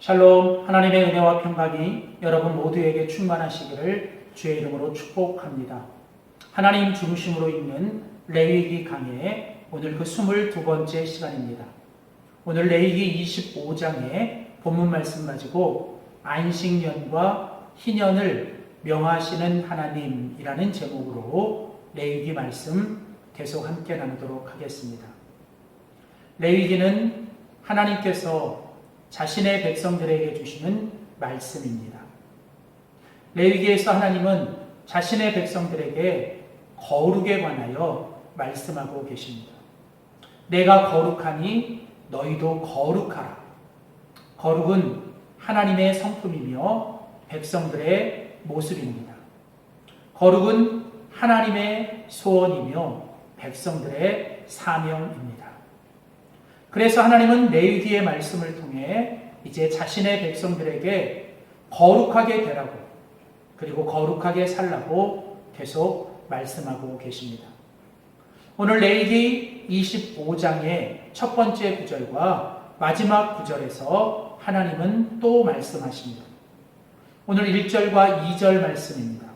샬롬, 하나님의 은혜와 평강이 여러분 모두에게 충만하시기를 주의 이름으로 축복합니다. 하나님 중심으로 읽는 레위기 강의 오늘 그 22번째 시간입니다. 오늘 레위기 25장의 본문 말씀 가지고 안식년과 희년을 명하시는 하나님이라는 제목으로 레위기 말씀 계속 함께 나누도록 하겠습니다. 레위기는 하나님께서 자신의 백성들에게 주시는 말씀입니다. 레위기에서 하나님은 자신의 백성들에게 거룩에 관하여 말씀하고 계십니다. 내가 거룩하니 너희도 거룩하라. 거룩은 하나님의 성품이며 백성들의 모습입니다. 거룩은 하나님의 소원이며 백성들의 사명입니다. 그래서 하나님은 레위기의 말씀을 통해 이제 자신의 백성들에게 거룩하게 되라고 그리고 거룩하게 살라고 계속 말씀하고 계십니다. 오늘 레위기 25장의 첫 번째 구절과 마지막 구절에서 하나님은 또 말씀하십니다. 오늘 1절과 2절 말씀입니다.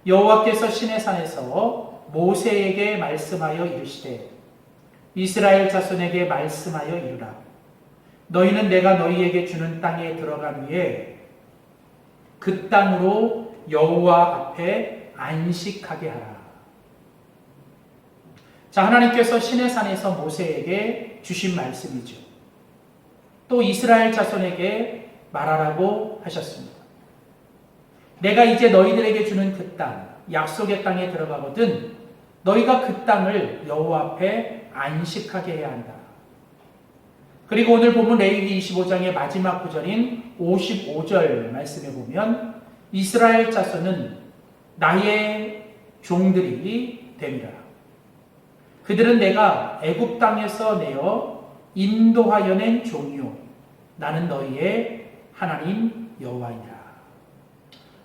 여호와께서 시내산에서 모세에게 말씀하여 이르시되 이스라엘 자손에게 말씀하여 이르라. 너희는 내가 너희에게 주는 땅에 들어간 후에 그 땅으로 여호와 앞에 안식하게 하라. 자, 하나님께서 시내산에서 모세에게 주신 말씀이죠. 또 이스라엘 자손에게 말하라고 하셨습니다. 내가 이제 너희들에게 주는 그 땅, 약속의 땅에 들어가거든 너희가 그 땅을 여호와 앞에 안식하게 해야 한다. 그리고 오늘 본문 레위기 25장의 마지막 구절인 55절 말씀에 보면 이스라엘 자손은 나의 종들이 됨이라. 그들은 내가 애굽 땅에서 내어 인도하여 낸 종이요 나는 너희의 하나님 여호와이라.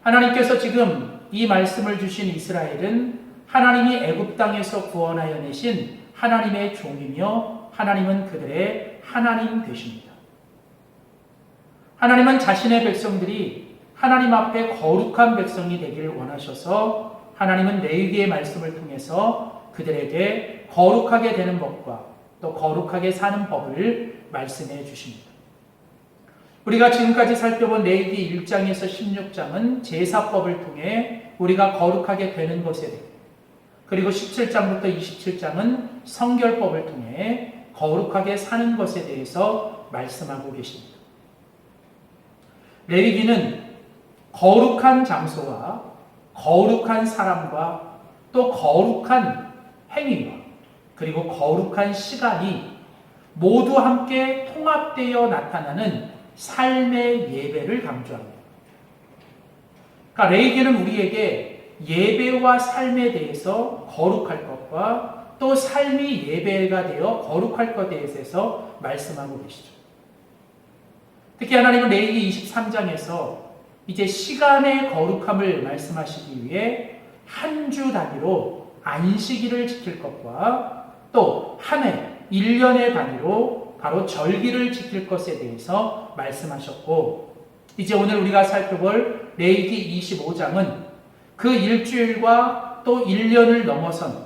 하나님께서 지금 이 말씀을 주신 이스라엘은 하나님이 애굽 땅에서 구원하여 내신 하나님의 종이며 하나님은 그들의 하나님 되십니다. 하나님은 자신의 백성들이 하나님 앞에 거룩한 백성이 되기를 원하셔서 하나님은 레위기의 말씀을 통해서 그들에게 거룩하게 되는 법과 또 거룩하게 사는 법을 말씀해 주십니다. 우리가 지금까지 살펴본 레위기 1장에서 16장은 제사법을 통해 우리가 거룩하게 되는 것에 대해 그리고 17장부터 27장은 성결법을 통해 거룩하게 사는 것에 대해서 말씀하고 계십니다. 레위기는 거룩한 장소와 거룩한 사람과 또 거룩한 행위와 그리고 거룩한 시간이 모두 함께 통합되어 나타나는 삶의 예배를 강조합니다. 그러니까 레위기는 우리에게 예배와 삶에 대해서 거룩할 것과 또 삶이 예배가 되어 거룩할 것에 대해서 말씀하고 계시죠. 특히 하나님은 레위기 23장에서 이제 시간의 거룩함을 말씀하시기 위해 한 주 단위로 안식일을 지킬 것과 또 한 해, 1년의 단위로 바로 절기를 지킬 것에 대해서 말씀하셨고 이제 오늘 우리가 살펴볼 레위기 25장은 그 일주일과 또 1년을 넘어선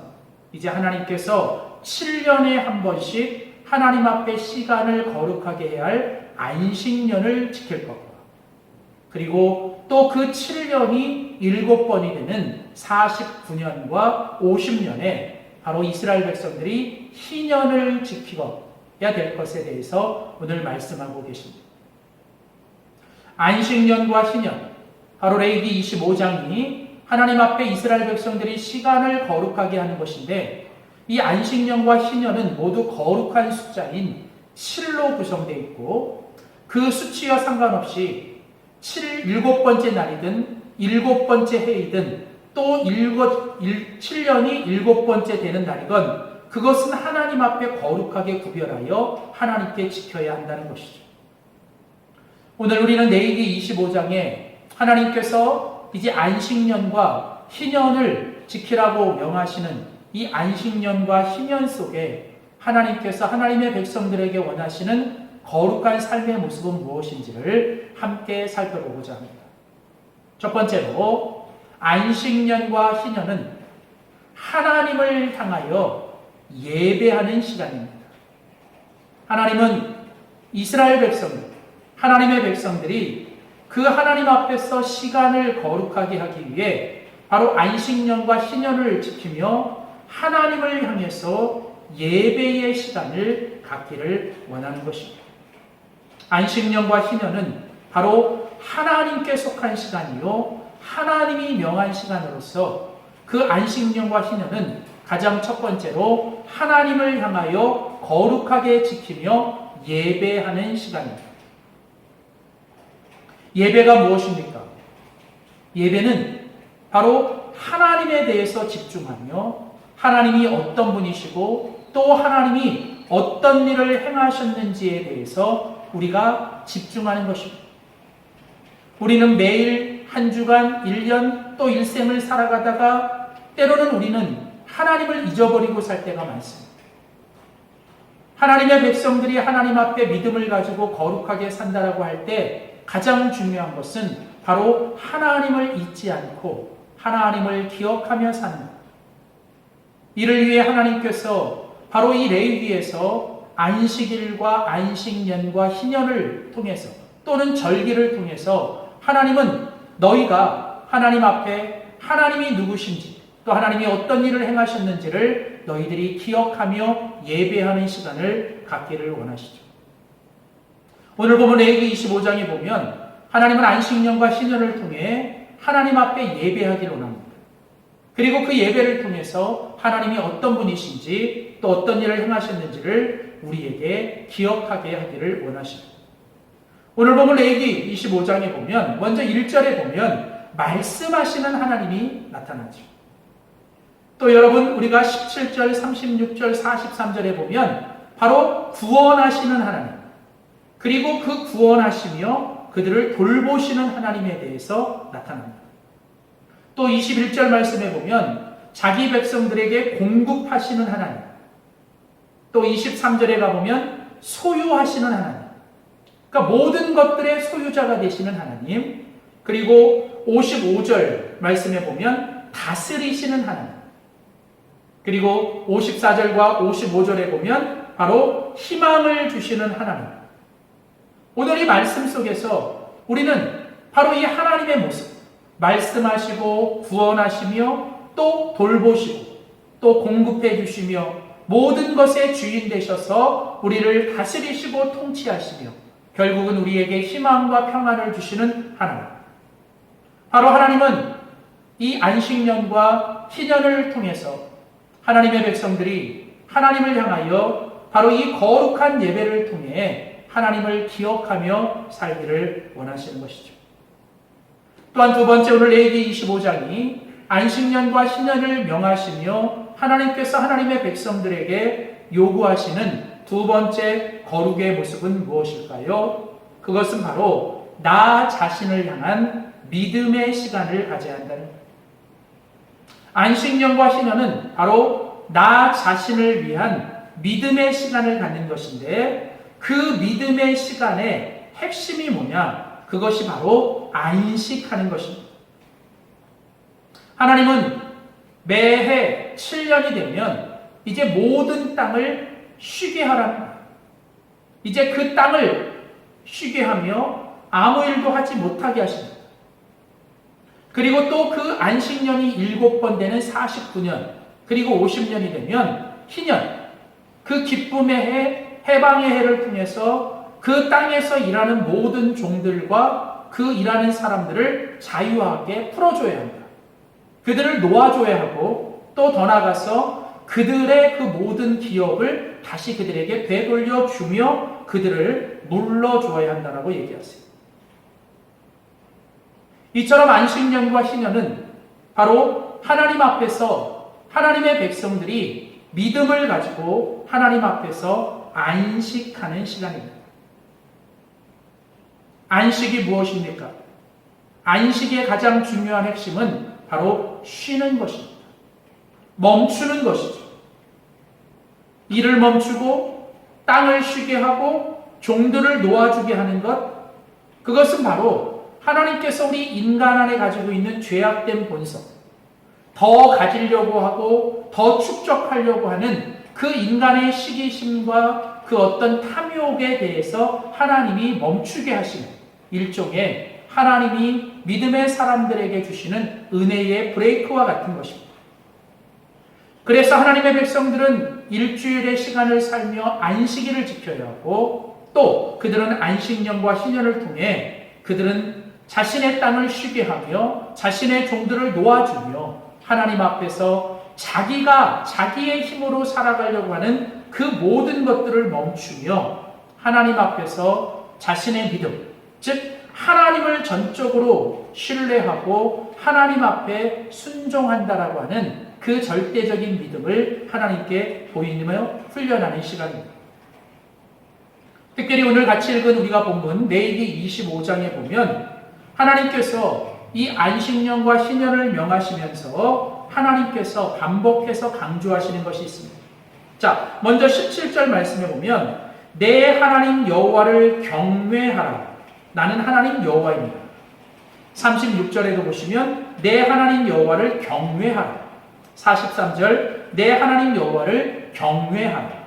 이제 하나님께서 7년에 한 번씩 하나님 앞에 시간을 거룩하게 해야 할 안식년을 지킬 것과 그리고 또 그 7년이 7번이 되는 49년과 50년에 바로 이스라엘 백성들이 희년을 지켜야 될 것에 대해서 오늘 말씀하고 계십니다. 안식년과 희년, 바로 레위기 25장이 하나님 앞에 이스라엘 백성들이 시간을 거룩하게 하는 것인데 이 안식년과 희년은 모두 거룩한 숫자인 7로 구성되어 있고 그 수치와 상관없이 7번째 날이든 7번째 해이든 또 7년이 7번째 되는 날이건 그것은 하나님 앞에 거룩하게 구별하여 하나님께 지켜야 한다는 것이죠. 오늘 우리는 레위기 25장에 하나님께서 이제 안식년과 희년을 지키라고 명하시는 이 안식년과 희년 속에 하나님께서 하나님의 백성들에게 원하시는 거룩한 삶의 모습은 무엇인지를 함께 살펴보고자 합니다. 첫 번째로 안식년과 희년은 하나님을 향하여 예배하는 시간입니다. 하나님은 이스라엘 백성들, 하나님의 백성들이 그 하나님 앞에서 시간을 거룩하게 하기 위해 바로 안식년과 희년을 지키며 하나님을 향해서 예배의 시간을 갖기를 원하는 것입니다. 안식년과 희년은 바로 하나님께 속한 시간이요 하나님이 명한 시간으로서 그 안식년과 희년은 가장 첫 번째로 하나님을 향하여 거룩하게 지키며 예배하는 시간입니다. 예배가 무엇입니까? 예배는 바로 하나님에 대해서 집중하며 하나님이 어떤 분이시고 또 하나님이 어떤 일을 행하셨는지에 대해서 우리가 집중하는 것입니다. 우리는 매일 한 주간, 1년 또 일생을 살아가다가 때로는 우리는 하나님을 잊어버리고 살 때가 많습니다. 하나님의 백성들이 하나님 앞에 믿음을 가지고 거룩하게 산다라고 할 때 가장 중요한 것은 바로 하나님을 잊지 않고 하나님을 기억하며 사는 것. 이를 위해 하나님께서 바로 이 레위기에서 안식일과 안식년과 희년을 통해서 또는 절기를 통해서 하나님은 너희가 하나님 앞에 하나님이 누구신지 또 하나님이 어떤 일을 행하셨는지를 너희들이 기억하며 예배하는 시간을 갖기를 원하시죠. 오늘 보면 레위기 25장에 보면 하나님은 안식년과 희년을 통해 하나님 앞에 예배하기를 원합니다. 그리고 그 예배를 통해서 하나님이 어떤 분이신지 또 어떤 일을 행하셨는지를 우리에게 기억하게 하기를 원하십니다. 오늘 보면 레위기 25장에 보면 먼저 1절에 보면 말씀하시는 하나님이 나타나죠. 또 여러분 우리가 17절, 36절, 43절에 보면 바로 구원하시는 하나님 그리고 그 구원하시며 그들을 돌보시는 하나님에 대해서 나타납니다. 또 21절 말씀에 보면 자기 백성들에게 공급하시는 하나님 또 23절에 가보면 소유하시는 하나님 그러니까 모든 것들의 소유자가 되시는 하나님 그리고 55절 말씀에 보면 다스리시는 하나님 그리고 54절과 55절에 보면 바로 희망을 주시는 하나님 오늘 이 말씀 속에서 우리는 바로 이 하나님의 모습 말씀하시고 구원하시며 또 돌보시고 또 공급해 주시며 모든 것의 주인 되셔서 우리를 다스리시고 통치하시며 결국은 우리에게 희망과 평안을 주시는 하나님. 바로 하나님은 이 안식년과 희년을 통해서 하나님의 백성들이 하나님을 향하여 바로 이 거룩한 예배를 통해 하나님을 기억하며 살기를 원하시는 것이죠. 또한 두 번째 오늘 레위기 25장이 안식년과 희년을 명하시며 하나님께서 하나님의 백성들에게 요구하시는 두 번째 거룩의 모습은 무엇일까요? 그것은 바로 나 자신을 향한 믿음의 시간을 가져야 한다는 것. 안식년과 희년은 바로 나 자신을 위한 믿음의 시간을 갖는 것인데 그 믿음의 시간의 핵심이 뭐냐? 그것이 바로 안식하는 것입니다. 하나님은 매해 7년이 되면 이제 모든 땅을 쉬게 하랍니다. 이제 그 땅을 쉬게 하며 아무 일도 하지 못하게 하십니다. 그리고 또 그 안식년이 7번 되는 49년 그리고 50년이 되면 희년 그 기쁨의 해, 해방의 해를 통해서 그 땅에서 일하는 모든 종들과 그 일하는 사람들을 자유하게 풀어줘야 합니다. 그들을 놓아줘야 하고 또 더 나아가서 그들의 그 모든 기업을 다시 그들에게 되돌려 주며 그들을 눌러줘야 한다고 얘기하세요. 이처럼 안식년과 희년은 바로 하나님 앞에서 하나님의 백성들이 믿음을 가지고 하나님 앞에서 안식하는 시간입니다. 안식이 무엇입니까? 안식의 가장 중요한 핵심은 바로 쉬는 것입니다. 멈추는 것이죠. 일을 멈추고 땅을 쉬게 하고 종들을 놓아주게 하는 것, 그것은 바로 하나님께서 우리 인간 안에 가지고 있는 죄악된 본성, 더 가지려고 하고 더 축적하려고 하는 그 인간의 시기심과 그 어떤 탐욕에 대해서 하나님이 멈추게 하시는 일종의 하나님이 믿음의 사람들에게 주시는 은혜의 브레이크와 같은 것입니다. 그래서 하나님의 백성들은 일주일의 시간을 살며 안식일을 지켜야 하고, 또 그들은 안식년과 희년을 통해 그들은 자신의 땅을 쉬게 하며 자신의 종들을 놓아주며 하나님 앞에서 자기가 자기의 힘으로 살아가려고 하는 그 모든 것들을 멈추며 하나님 앞에서 자신의 믿음, 즉 하나님을 전적으로 신뢰하고 하나님 앞에 순종한다라고 하는 그 절대적인 믿음을 하나님께 보이며 훈련하는 시간입니다. 특별히 오늘 같이 읽은 우리가 본문 레위기 25장에 보면 하나님께서 이 안식년과 희년을 명하시면서 하나님께서 반복해서 강조하시는 것이 있습니다. 자, 먼저 17절 말씀에 보면 내 하나님 여호와를 경외하라. 나는 하나님 여호와입니다. 36절에도 보시면 내 하나님 여호와를 경외하라. 43절 내 하나님 여호와를 경외하라.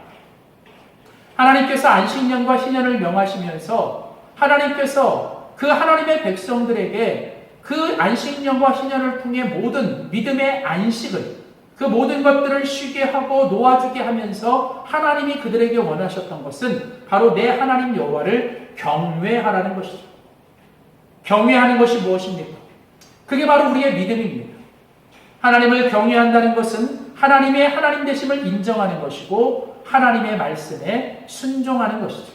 하나님께서 안식년과 희년을 명하시면서 하나님께서 그 하나님의 백성들에게 그 안식년과 희년을 통해 모든 믿음의 안식을, 그 모든 것들을 쉬게 하고 놓아주게 하면서 하나님이 그들에게 원하셨던 것은 바로 내 하나님 여호와를 경외하라는 것이죠. 경외하는 것이 무엇입니까? 그게 바로 우리의 믿음입니다. 하나님을 경외한다는 것은 하나님의 하나님 되심을 인정하는 것이고 하나님의 말씀에 순종하는 것이죠.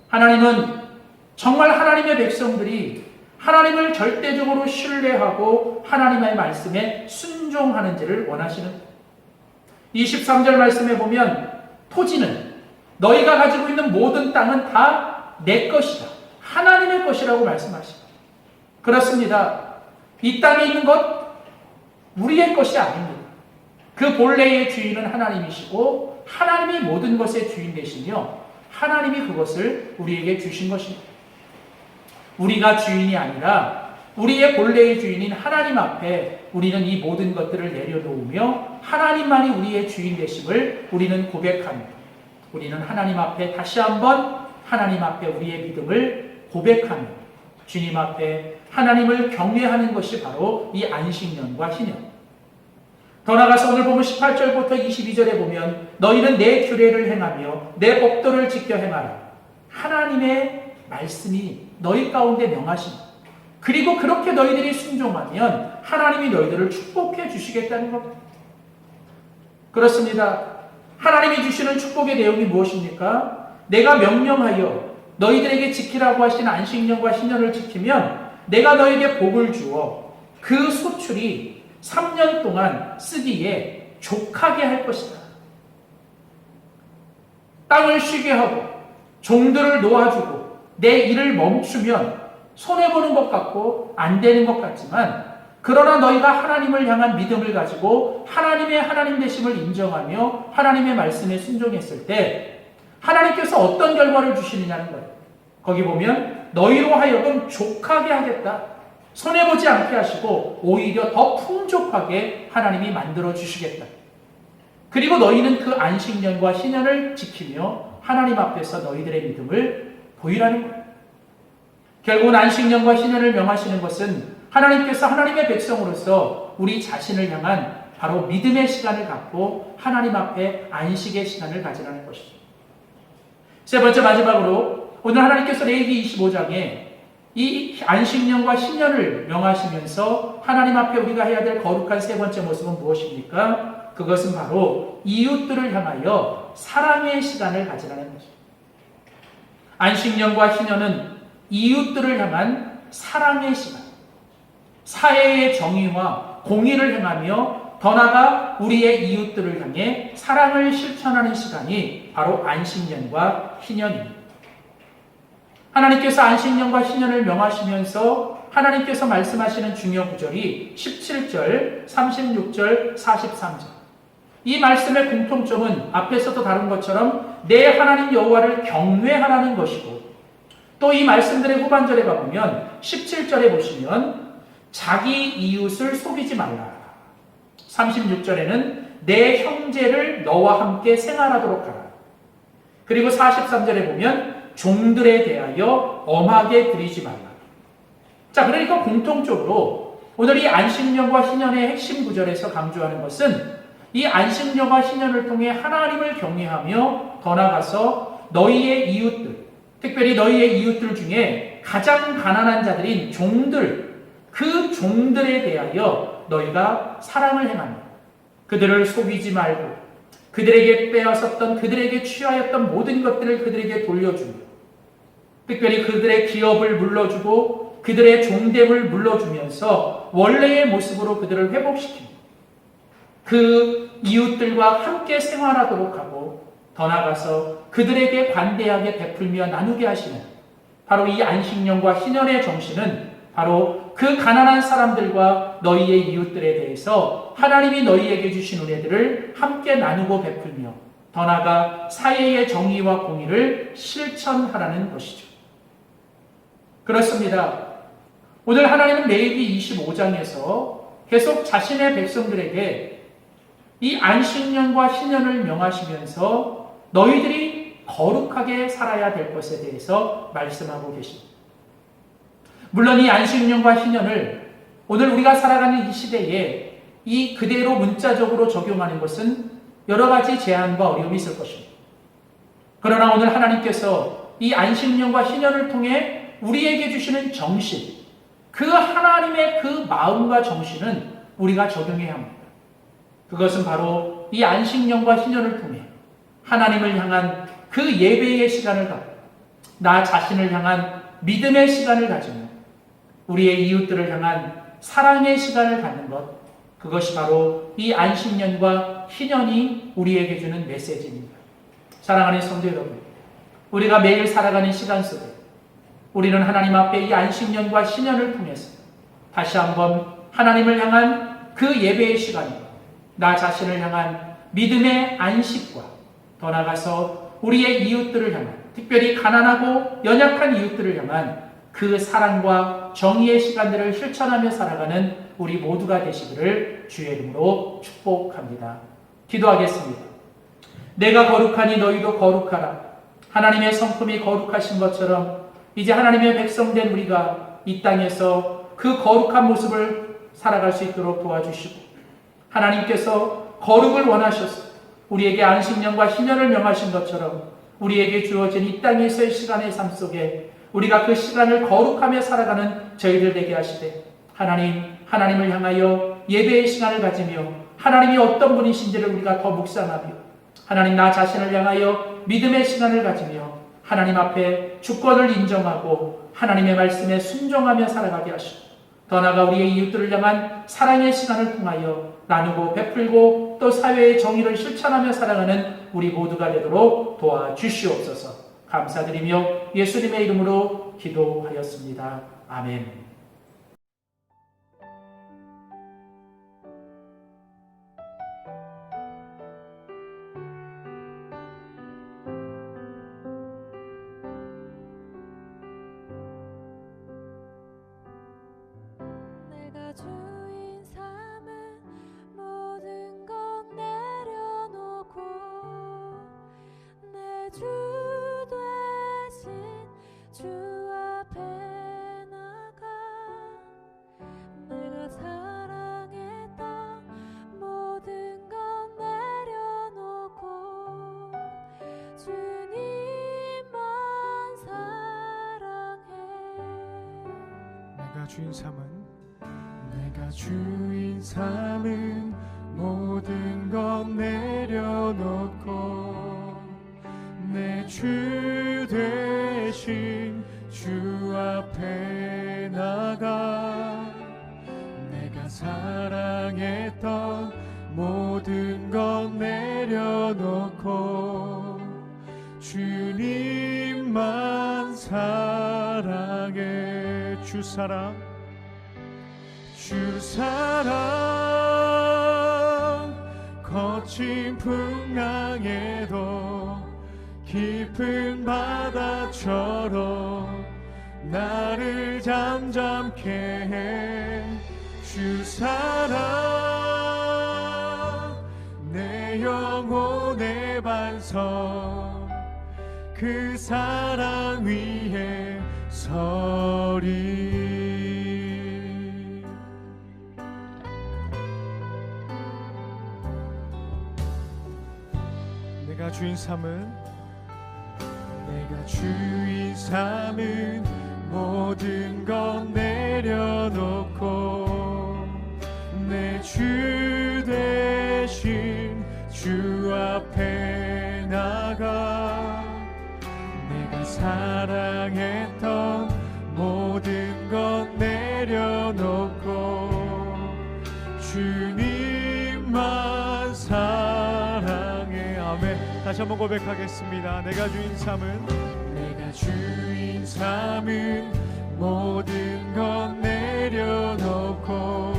하나님은 정말 하나님의 백성들이 하나님을 절대적으로 신뢰하고 하나님의 말씀에 순종하는지를 원하시는 거예요. 23절 말씀에 보면 토지는 너희가 가지고 있는 모든 땅은 다 내 것이다. 하나님의 것이라고 말씀하십니다. 그렇습니다. 이 땅에 있는 것 우리의 것이 아닙니다. 그 본래의 주인은 하나님이시고 하나님이 모든 것의 주인 되시며 하나님이 그것을 우리에게 주신 것입니다. 우리가 주인이 아니라 우리의 본래의 주인인 하나님 앞에 우리는 이 모든 것들을 내려놓으며 하나님만이 우리의 주인 되심을 우리는 고백합니다. 우리는 하나님 앞에 다시 한번 하나님 앞에 우리의 믿음을 고백하며 주님 앞에 하나님을 경외하는 것이 바로 이 안식년과 희년. 더 나아가서 오늘 보면 18절부터 22절에 보면 너희는 내 규례를 행하며 내 법도를 지켜 행하라. 하나님의 말씀이 너희 가운데 명하십니다. 그리고 그렇게 너희들이 순종하면 하나님이 너희들을 축복해 주시겠다는 겁니다. 그렇습니다. 하나님이 주시는 축복의 내용이 무엇입니까? 내가 명령하여 너희들에게 지키라고 하신 안식년과 희년을 지키면 내가 너에게 복을 주어 그 소출이 3년 동안 쓰기에 족하게 할 것이다. 땅을 쉬게 하고 종들을 놓아주고 내 일을 멈추면 손해보는 것 같고 안 되는 것 같지만 그러나 너희가 하나님을 향한 믿음을 가지고 하나님의 하나님 되심을 인정하며 하나님의 말씀에 순종했을 때 하나님께서 어떤 결과를 주시느냐는 거예요. 거기 보면 너희로 하여금 족하게 하겠다. 손해보지 않게 하시고 오히려 더 풍족하게 하나님이 만들어 주시겠다. 그리고 너희는 그 안식년과 희년을 지키며 하나님 앞에서 너희들의 믿음을 보이라는 거예요. 결국은 안식년과 희년을 명하시는 것은 하나님께서 하나님의 백성으로서 우리 자신을 향한 바로 믿음의 시간을 갖고 하나님 앞에 안식의 시간을 가지라는 것이죠. 세 번째 마지막으로 오늘 하나님께서 레위기 25장에 이 안식년과 희년을 명하시면서 하나님 앞에 우리가 해야 될 거룩한 세 번째 모습은 무엇입니까? 그것은 바로 이웃들을 향하여 사랑의 시간을 가지라는 것입니다. 안식년과 희년은 이웃들을 향한 사랑의 시간, 사회의 정의와 공의를 행하며 더 나아가 우리의 이웃들을 향해 사랑을 실천하는 시간이 바로 안식년과 희년입니다. 하나님께서 안식년과 희년을 명하시면서 하나님께서 말씀하시는 중요 구절이 17절, 36절, 43절. 이 말씀의 공통점은 앞에서도 다룬 것처럼 내 하나님 여호와를 경외하라는 것이고, 또 이 말씀들의 후반절에 가보면 17절에 보시면 자기 이웃을 속이지 말라. 36절에는 내 형제를 너와 함께 생활하도록 하라. 그리고 43절에 보면 종들에 대하여 엄하게 드리지 말라. 자, 그러니까 공통적으로 오늘 이 안식년과 희년의 핵심 구절에서 강조하는 것은 이 안식년과 희년을 통해 하나님을 경외하며 더 나아가서 너희의 이웃들, 특별히 너희의 이웃들 중에 가장 가난한 자들인 종들, 그 종들에 대하여 너희가 사랑을 행하며 그들을 속이지 말고 그들에게 빼앗았던, 그들에게 취하였던 모든 것들을 그들에게 돌려주며, 특별히 그들의 기업을 물러주고 그들의 종됨을 물러주면서 원래의 모습으로 그들을 회복시키며 그 이웃들과 함께 생활하도록 하고, 더 나아가서 그들에게 관대하게 베풀며 나누게 하시는 바로 이 안식년과 희년의 정신은 바로 그 가난한 사람들과 너희의 이웃들에 대해서 하나님이 너희에게 주신 은혜들을 함께 나누고 베풀며 더 나아가 사회의 정의와 공의를 실천하라는 것이죠. 그렇습니다. 오늘 하나님은 레위기 25장에서 계속 자신의 백성들에게 이 안식년과 희년을 명하시면서 너희들이 거룩하게 살아야 될 것에 대해서 말씀하고 계십니다. 물론 이 안식년과 희년을 오늘 우리가 살아가는 이 시대에 이 그대로 문자적으로 적용하는 것은 여러 가지 제한과 어려움이 있을 것입니다. 그러나 오늘 하나님께서 이 안식년과 희년을 통해 우리에게 주시는 정신, 그 하나님의 그 마음과 정신은 우리가 적용해야 합니다. 그것은 바로 이 안식년과 희년을 통해 하나님을 향한 그 예배의 시간을 갖고 나 자신을 향한 믿음의 시간을 가지며 우리의 이웃들을 향한 사랑의 시간을 갖는 것, 그것이 바로 이 안식년과 희년이 우리에게 주는 메시지입니다. 사랑하는 성도 여러분, 우리가 매일 살아가는 시간 속에 우리는 하나님 앞에 이 안식년과 희년을 통해서 다시 한번 하나님을 향한 그 예배의 시간이고 나 자신을 향한 믿음의 안식과 더 나아가서 우리의 이웃들을 향한, 특별히 가난하고 연약한 이웃들을 향한 그 사랑과 정의의 시간들을 실천하며 살아가는 우리 모두가 되시기를 주의 이름으로 축복합니다. 기도하겠습니다. 내가 거룩하니 너희도 거룩하라. 하나님의 성품이 거룩하신 것처럼 이제 하나님의 백성된 우리가 이 땅에서 그 거룩한 모습을 살아갈 수 있도록 도와주시고, 하나님께서 거룩을 원하셔서 우리에게 안식년과 희년을 명하신 것처럼 우리에게 주어진 이 땅에서의 시간의 삶 속에 우리가 그 시간을 거룩하며 살아가는 저희들 되게 하시되, 하나님을 향하여 예배의 시간을 가지며 하나님이 어떤 분이신지를 우리가 더 묵상하며 하나님 나 자신을 향하여 믿음의 시간을 가지며 하나님 앞에 주권을 인정하고 하나님의 말씀에 순종하며 살아가게 하시고, 더 나아가 우리의 이웃들을 향한 사랑의 시간을 통하여 나누고 베풀고 또 사회의 정의를 실천하며 살아가는 우리 모두가 되도록 도와주시옵소서. 감사드리며 예수님의 이름으로 기도하였습니다. 아멘. 주인 삼은 모든 것 내려놓고 내 주 되신 주 앞에 나가 내가 사랑했던 모든 것 내려놓고 주님만 사랑해. 내가 주인 삼은 모든 것 내려놓고 내 주 되신 주 앞에 나가 내가 사랑했던 모든 것 내려놓고 주님만 사랑해. 주 사랑 거쳐 거친 풍랑에도 깊은 바다처럼 나를 잠잠케 해 주 사랑 내 영혼의 반석 그 사랑 위에 서리. 내가 주인 삼은 모든 것 내려놓고 내 주 대신 주 앞에 나가 내가 사랑했던 모든 것 내려놓고 주님만 사랑해. 아멘. 다시 한번 고백하겠습니다. 내가 주인 삼은 모든 것 내려놓고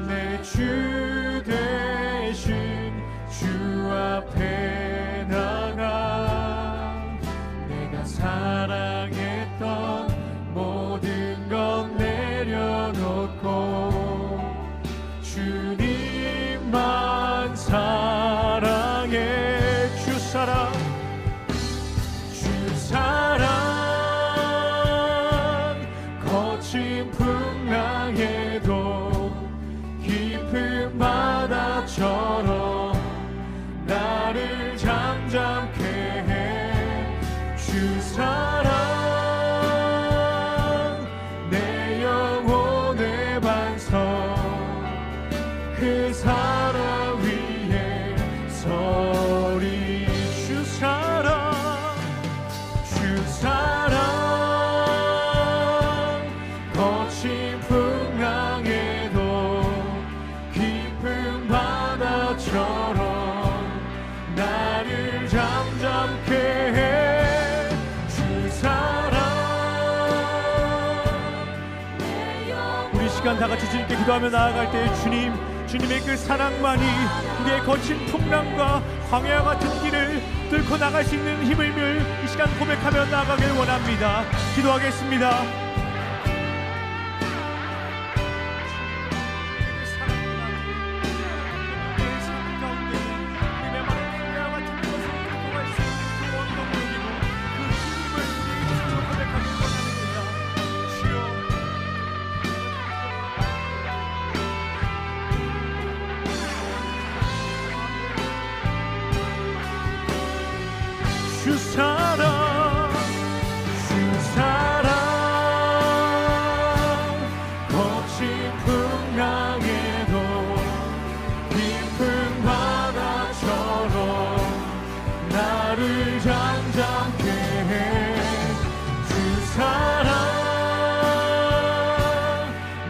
내 주 대신 주 앞에 나가 내가 사랑했던 모든 것 내려놓고 주님만 사랑해. 주 사랑 거친 풍랑에도 깊은 바다처럼 나를 잠잠케 해 주 사랑 내 영혼의 반석 그 사랑 위에 서리. 주 사랑 거친 풍랑에도 깊은 바다처럼 나를 잠잠케 해 주 사랑. 우리 시간 다같이 주님께 기도하며 나아갈 때 주님의 그 사랑만이 우리의 거친 풍랑과 광야와 같은 길을 뚫고 나갈 수 있는 힘을 늘 이 시간 고백하며 나아가길 원합니다. 기도하겠습니다. 주 사랑 거친 풍랑에도 깊은 바다처럼 나를 잠잠케 해 주 사랑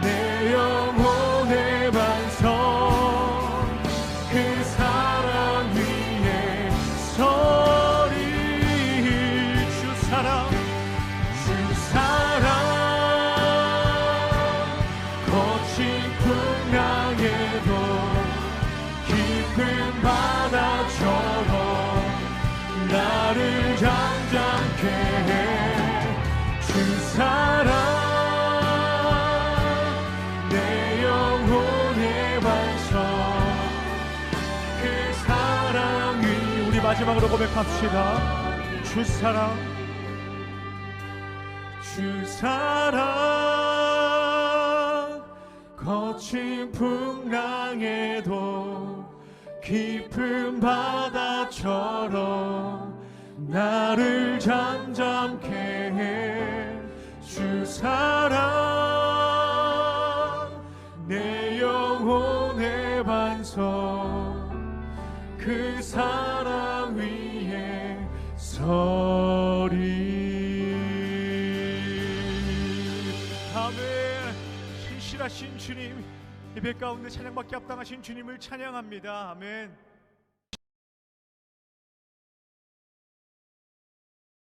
내 영혼의 반석 그 사랑 위에 거친 풍랑에도 깊은 바다처럼 나를 잠잠케 해 주 사랑 내 영혼의 반석 그 사랑 위. 우리 마지막으로 고백합시다. 주 사랑 거친 풍랑에도 깊은 바다처럼 나를 잠잠케 해 주 사랑 내 영혼의 반석 그 사랑 위에 서리. 아멘. 신실하신 주님, 예배 가운데 찬양받기 합당하신 주님을 찬양합니다. 아멘.